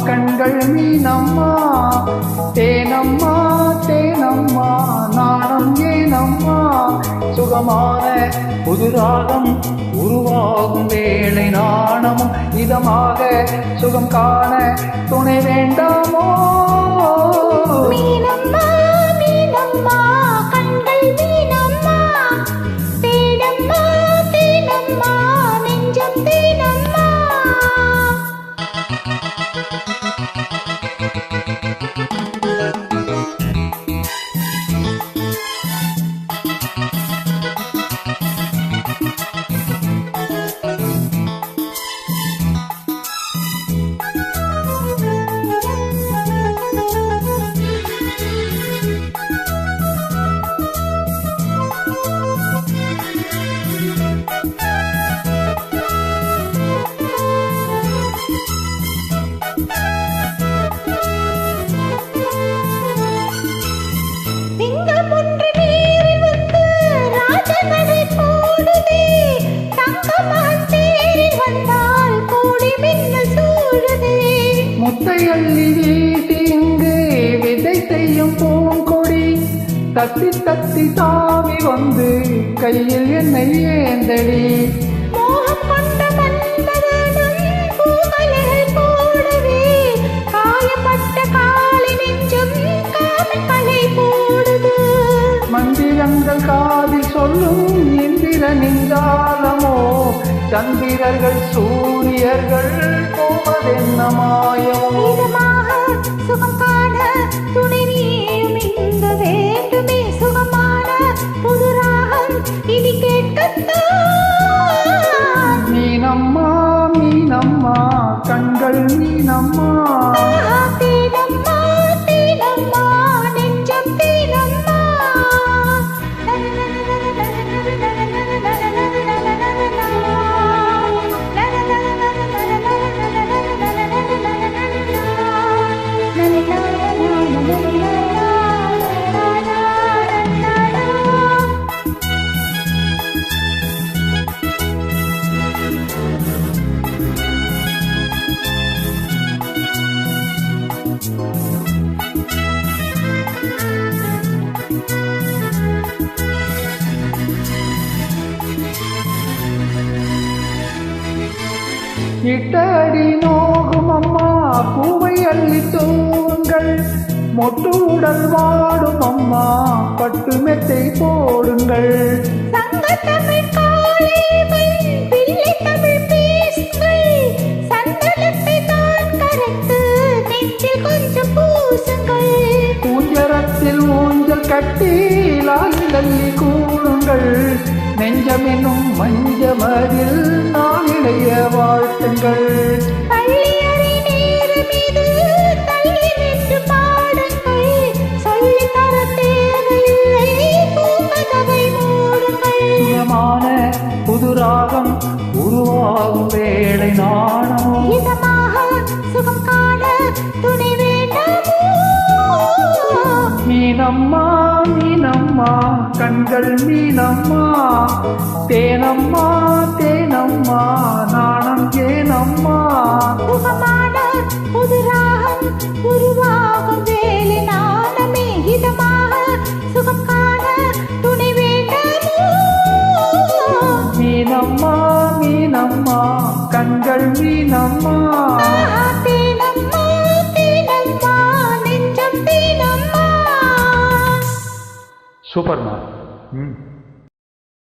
கண்கள் மீனம்மா தேனம்மா தேனம்மா நாணம் ஏனம்மா சுகமான புதுராகம் உருவாகும் வேளை நாணமும் இதமாக சுகம் காண துணை வேண்டாமோ மீனம்மா மீனம்மா கண்கள் மீனம்மா தேனம்மா தேனம்மா நெஞ்சம் தேனம்மா முத்தை அள்ளி வீசி இங்கு விதை செய்யும் பூங்கொடி தத்தி தத்தி தாவி வந்து கையில் என்னை ஏந்தடி மோகம் கொண்ட மன்மதனும் பூமலர்கள் போடவே காயப்பட்ட காலை நெஞ்சம் காமக்கலை போடுது மந்திரங்கள் காதில் சொல்லும் இந்திரனின் ஜாலமோ சந்திரர்கள் சூரியர்கள் போவதென்ன மாயமோ இதமாக சுகம் காண துணை நீயும் இங்கு வேண்டுமே சுகமான புதுராகம் இனி கேட்கத்தான் மீனம்மா மீனம்மா கண்கள் மீனம்மா தேனம்மா தேனம்மா நெஞ்சம் தேனம்மா இட்டடி நோகும் அம்மா பூவை அள்ளி தூவுங்கள் மொட்டு உடல் வாடும் அம்மா பட்டு மெத்தை போடுங்கள் சங்கத்தமிழ் காளைவன் பிள்ளை தமிழ் பேசுங்கள் சந்தனத்தை தான் கரைத்து நெஞ்சில் கொஞ்சம் பூசுங்கள் ஊஞ்சரத்தில் ஊஞ்சல் கட்டி லாலி கூடுங்கள் நெஞ்சமெனும் மஞ்சமதில் நாளிடைய வாழ்த்துங்கள் பள்ளியறை நேரம் இது தள்ளி நின்று பாடுங்கள் சொல்லி தர தேவையில்லை பூங்கதவை மூடுங்கள் சுகமான புதுராகம் உருவாகும் வேளை நாணமோ இதமாக சுகம் காண துணை வேண்டாமோ மீனம்மா மீனம்மா கண்கள் மீனம்மா தேனம்மா தேனம்மா நாணம் ஏனம்மா சுகமான புதுராகம் உருவாகும் வேலை நாணமே இதமாக சுகம் காண துணை வேண்டாமோ மீனம்மா மீனம்மா கண்கள் மீனம்மா தேனம்மா தேனம்மா நெஞ்சம் தேனம்மா சூப்பர்மா